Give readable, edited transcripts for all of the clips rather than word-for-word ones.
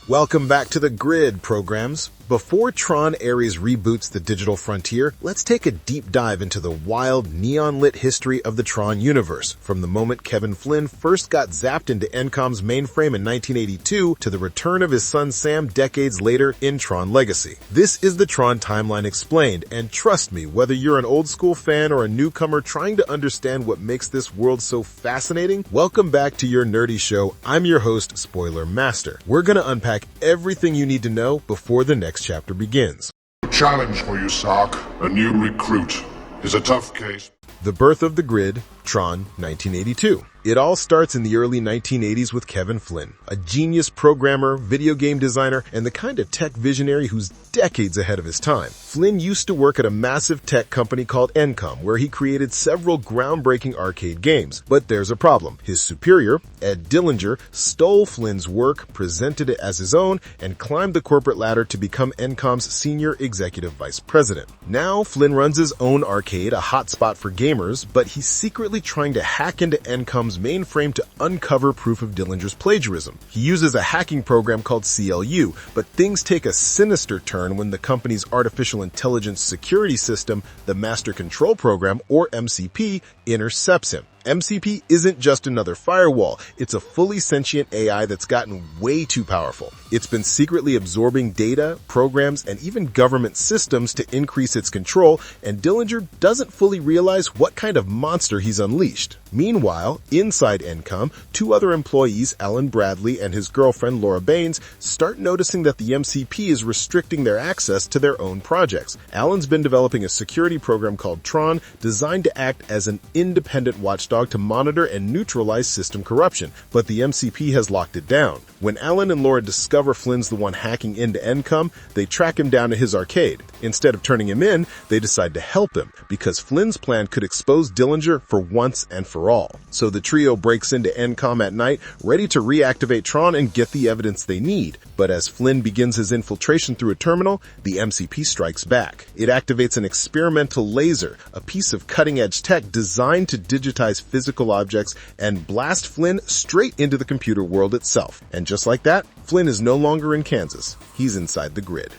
Welcome back to the Grid, programs. Before Tron Ares reboots the digital frontier, let's take a deep dive into the wild, neon-lit history of the Tron universe, from the moment Kevin Flynn first got zapped into Encom's mainframe in 1982 to the return of his son Sam decades later in Tron Legacy. This is the Tron timeline explained, and trust me, whether you're an old-school fan or a newcomer trying to understand what makes this world so fascinating, welcome back to your nerdy show. I'm your host, Spoiler Master. We're gonna unpack everything you need to know before the next chapter begins. A challenge for you, Sark. A new recruit. Is a tough case. The birth of the Grid, Tron 1982. It all starts in the early 1980s with Kevin Flynn, a genius programmer, video game designer, and the kind of tech visionary who's decades ahead of his time. Flynn used to work at a massive tech company called Encom, where he created several groundbreaking arcade games. But there's a problem. His superior, Ed Dillinger, stole Flynn's work, presented it as his own, and climbed the corporate ladder to become Encom's senior executive vice president. Now, Flynn runs his own arcade, a hotspot for gamers, but he's secretly trying to hack into Encom's mainframe to uncover proof of Dillinger's plagiarism. He uses a hacking program called CLU, but things take a sinister turn when the company's artificial intelligence security system, the Master Control Program, or MCP, intercepts him. MCP isn't just another firewall, it's a fully sentient AI that's gotten way too powerful. It's been secretly absorbing data, programs, and even government systems to increase its control, and Dillinger doesn't fully realize what kind of monster he's unleashed. Meanwhile, inside Encom, two other employees, Alan Bradley and his girlfriend Laura Baines, start noticing that the MCP is restricting their access to their own projects. Alan's been developing a security program called Tron, designed to act as an independent watchdog to monitor and neutralize system corruption, but the MCP has locked it down. When Alan and Laura discover Flynn's the one hacking into Encom, they track him down to his arcade. Instead of turning him in, they decide to help him, because Flynn's plan could expose Dillinger for once and for all. So the trio breaks into Encom at night, ready to reactivate Tron and get the evidence they need. But as Flynn begins his infiltration through a terminal, the MCP strikes back. It activates an experimental laser, a piece of cutting-edge tech designed to digitize physical objects and blast Flynn straight into the computer world itself. And just like that, Flynn is no longer in Kansas. He's inside the Grid.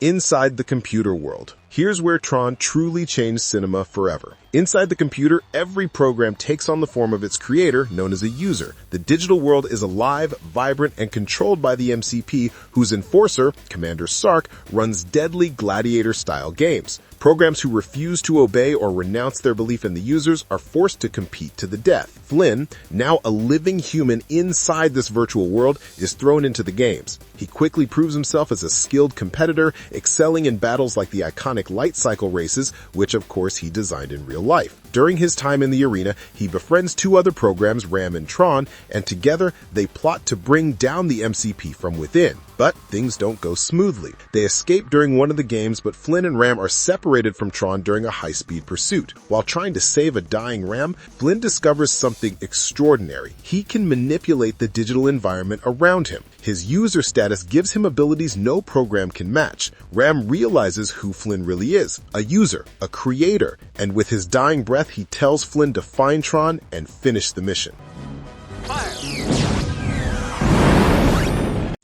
Inside the computer world. Here's where Tron truly changed cinema forever. Inside the computer, every program takes on the form of its creator, known as a user. The digital world is alive, vibrant, and controlled by the MCP, whose enforcer, Commander Sark, runs deadly gladiator-style games. Programs who refuse to obey or renounce their belief in the users are forced to compete to the death. Flynn, now a living human inside this virtual world, is thrown into the games. He quickly proves himself as a skilled competitor, excelling in battles like the iconic light cycle races, which of course he designed in real life. During his time in the arena, he befriends two other programs, Ram and Tron, and together they plot to bring down the MCP from within. But things don't go smoothly. They escape during one of the games, but Flynn and Ram are separated from Tron during a high-speed pursuit. While trying to save a dying Ram, Flynn discovers something extraordinary. He can manipulate the digital environment around him. His user status gives him abilities no program can match. Ram realizes who Flynn really is, a user, a creator, and with his dying breath, he tells Flynn to find Tron and finish the mission. Fire!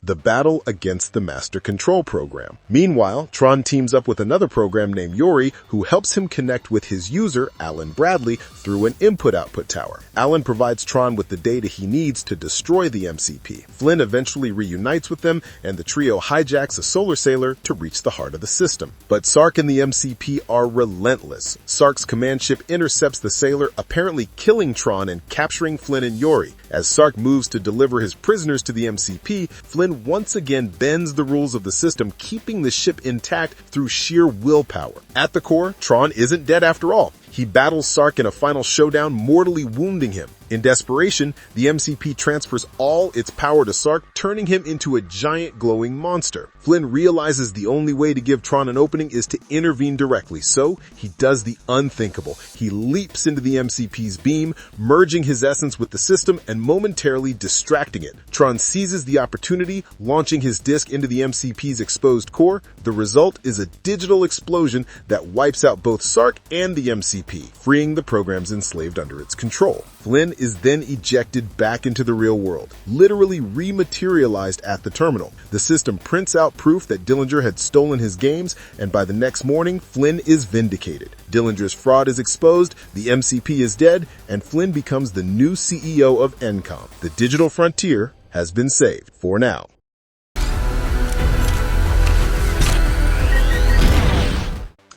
The battle against the Master Control Program. Meanwhile, Tron teams up with another program named Yori, who helps him connect with his user, Alan Bradley, through an input-output tower. Alan provides Tron with the data he needs to destroy the MCP. Flynn eventually reunites with them, and the trio hijacks a solar sailor to reach the heart of the system. But Sark and the MCP are relentless. Sark's command ship intercepts the sailor, apparently killing Tron and capturing Flynn and Yori. As Sark moves to deliver his prisoners to the MCP, Flynn once again bends the rules of the system, keeping the ship intact through sheer willpower. At the core, Tron isn't dead after all. He battles Sark in a final showdown, mortally wounding him. In desperation, the MCP transfers all its power to Sark, turning him into a giant glowing monster. Flynn realizes the only way to give Tron an opening is to intervene directly, so he does the unthinkable. He leaps into the MCP's beam, merging his essence with the system and momentarily distracting it. Tron seizes the opportunity, launching his disc into the MCP's exposed core. The result is a digital explosion that wipes out both Sark and the MCP, freeing the programs enslaved under its control. Flynn is then ejected back into the real world, literally rematerialized at the terminal. The system prints out proof that Dillinger had stolen his games, and by the next morning, Flynn is vindicated. Dillinger's fraud is exposed, the MCP is dead, and Flynn becomes the new CEO of Encom. The digital frontier has been saved for now.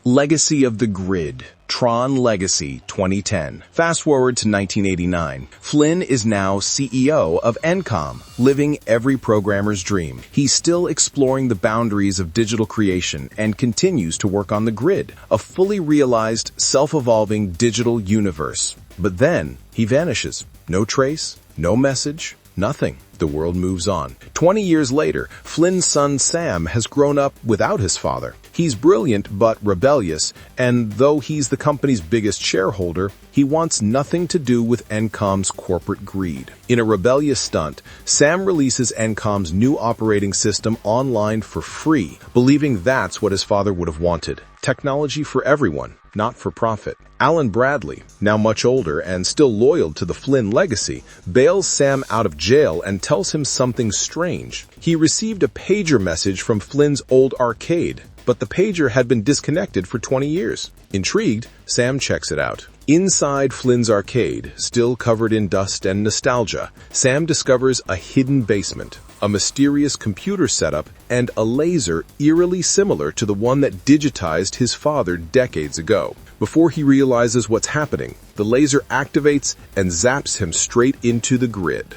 Legacy of the Grid, Tron Legacy 2010. Fast forward to 1989. Flynn is now CEO of Encom, living every programmer's dream. He's still exploring the boundaries of digital creation and continues to work on the Grid, a fully realized, self-evolving digital universe. But then, he vanishes. No trace, no message, nothing. The world moves on. 20 years later, Flynn's son Sam has grown up without his father. He's brilliant but rebellious, and though he's the company's biggest shareholder, he wants nothing to do with Encom's corporate greed. In a rebellious stunt, Sam releases Encom's new operating system online for free, believing that's what his father would have wanted. Technology for everyone, not for profit. Alan Bradley, now much older and still loyal to the Flynn legacy, bails Sam out of jail and tells him something strange. He received a pager message from Flynn's old arcade, but the pager had been disconnected for 20 years. Intrigued, Sam checks it out. Inside Flynn's arcade, still covered in dust and nostalgia, Sam discovers a hidden basement, a mysterious computer setup, and a laser eerily similar to the one that digitized his father decades ago. Before he realizes what's happening, the laser activates and zaps him straight into the Grid.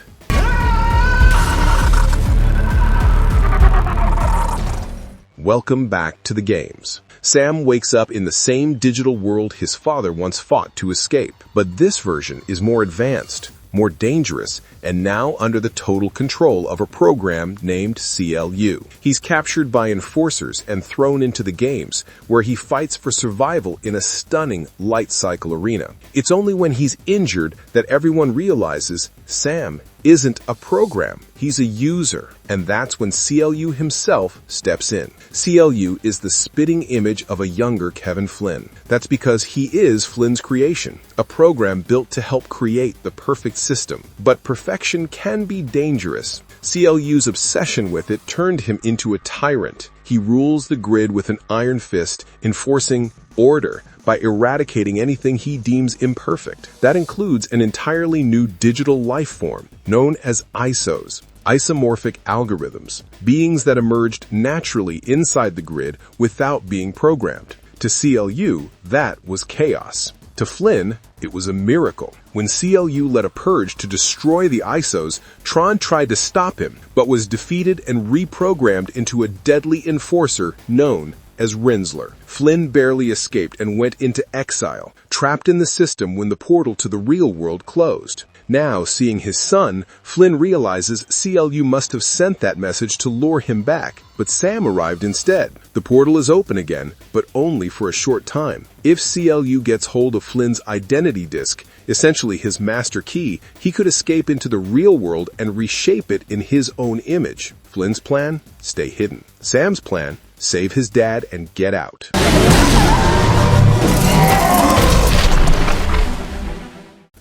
Welcome back to the games. Sam wakes up in the same digital world his father once fought to escape, but this version is more advanced, more dangerous, and now under the total control of a program named CLU. He's captured by enforcers and thrown into the games, where he fights for survival in a stunning light cycle arena. It's only when he's injured that everyone realizes Sam isn't a program. He's a user, and that's when CLU himself steps in. CLU is the spitting image of a younger Kevin Flynn. That's because he is Flynn's creation, a program built to help create the perfect system. But perfection can be dangerous. CLU's obsession with it turned him into a tyrant. He rules the Grid with an iron fist, enforcing order by eradicating anything he deems imperfect. That includes an entirely new digital life form known as ISOs, isomorphic algorithms, beings that emerged naturally inside the Grid without being programmed. To CLU, that was chaos. To Flynn, it was a miracle. When CLU led a purge to destroy the ISOs, Tron tried to stop him, but was defeated and reprogrammed into a deadly enforcer known as Rinsler. Flynn barely escaped and went into exile, trapped in the system when the portal to the real world closed. Now, seeing his son, Flynn realizes CLU must have sent that message to lure him back, but Sam arrived instead. The portal is open again, but only for a short time. If CLU gets hold of Flynn's identity disk, essentially his master key, he could escape into the real world and reshape it in his own image. Flynn's plan? Stay hidden. Sam's plan? Save his dad and get out.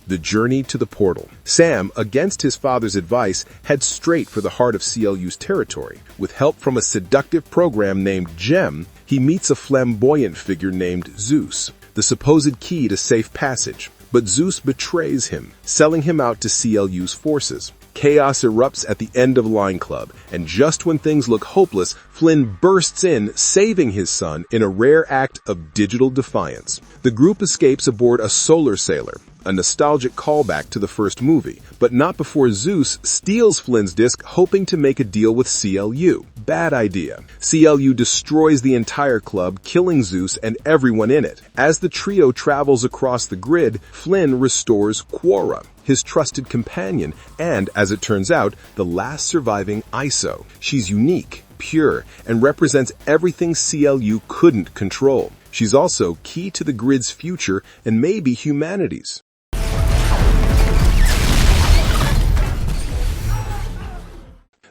The journey to the portal. Sam, against his father's advice, heads straight for the heart of CLU's territory. With help from a seductive program named Gem, he meets a flamboyant figure named Zeus, the supposed key to safe passage. But Zeus betrays him, selling him out to CLU's forces. Chaos erupts at the end of Line Club, and just when things look hopeless, Flynn bursts in, saving his son in a rare act of digital defiance. The group escapes aboard a solar sailor, a nostalgic callback to the first movie, but not before Zeus steals Flynn's disc, hoping to make a deal with CLU. Bad idea. CLU destroys the entire club, killing Zeus and everyone in it. As the trio travels across the Grid, Flynn restores Quora, his trusted companion, and, as it turns out, the last surviving ISO. She's unique, pure, and represents everything CLU couldn't control. She's also key to the Grid's future and maybe humanity's.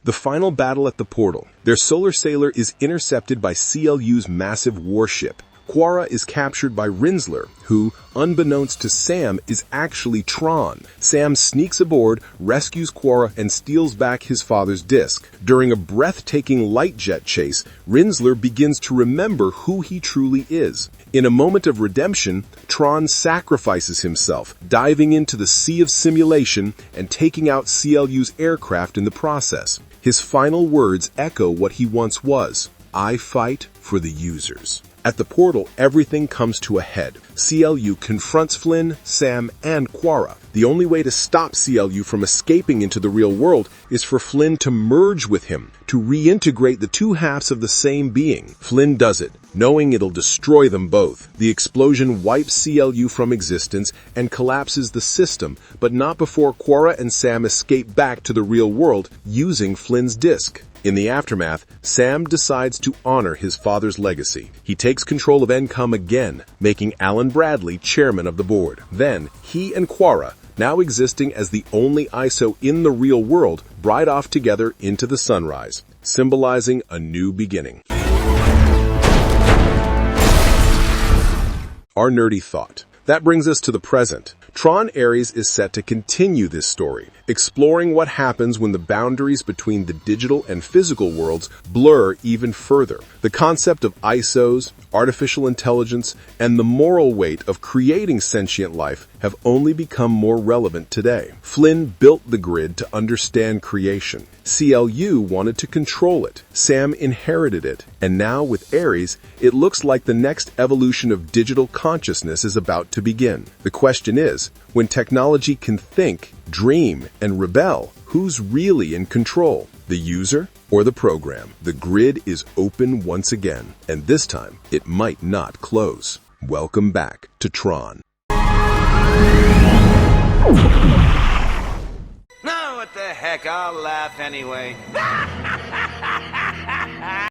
The final battle at the portal. Their solar sailor is intercepted by CLU's massive warship, Quorra is captured by Rinzler, who, unbeknownst to Sam, is actually Tron. Sam sneaks aboard, rescues Quorra, and steals back his father's disc. During a breathtaking light jet chase, Rinzler begins to remember who he truly is. In a moment of redemption, Tron sacrifices himself, diving into the sea of simulation and taking out CLU's aircraft in the process. His final words echo what he once was: "I fight for the users." At the portal, everything comes to a head. CLU confronts Flynn, Sam, and Quorra. The only way to stop CLU from escaping into the real world is for Flynn to merge with him, to reintegrate the two halves of the same being. Flynn does it, knowing it'll destroy them both. The explosion wipes CLU from existence and collapses the system, but not before Quorra and Sam escape back to the real world using Flynn's disc. In the aftermath, Sam decides to honor his father's legacy. He takes control of Encom again, making Alan Bradley chairman of the board. Then, he and Quorra, now existing as the only ISO in the real world, ride off together into the sunrise, symbolizing a new beginning. Our nerdy thought. That brings us to the present. Tron Ares is set to continue this story, exploring what happens when the boundaries between the digital and physical worlds blur even further. The concept of ISOs, artificial intelligence, and the moral weight of creating sentient life have only become more relevant today. Flynn built the grid to understand creation. CLU wanted to control it. Sam inherited it. And now with Ares, it looks like the next evolution of digital consciousness is about to begin. The question is, when technology can think, dream, and rebel, who's really in control? The user or the program? The grid is open once again, and this time it might not close. Welcome back to Tron. No, what the heck, I'll laugh anyway.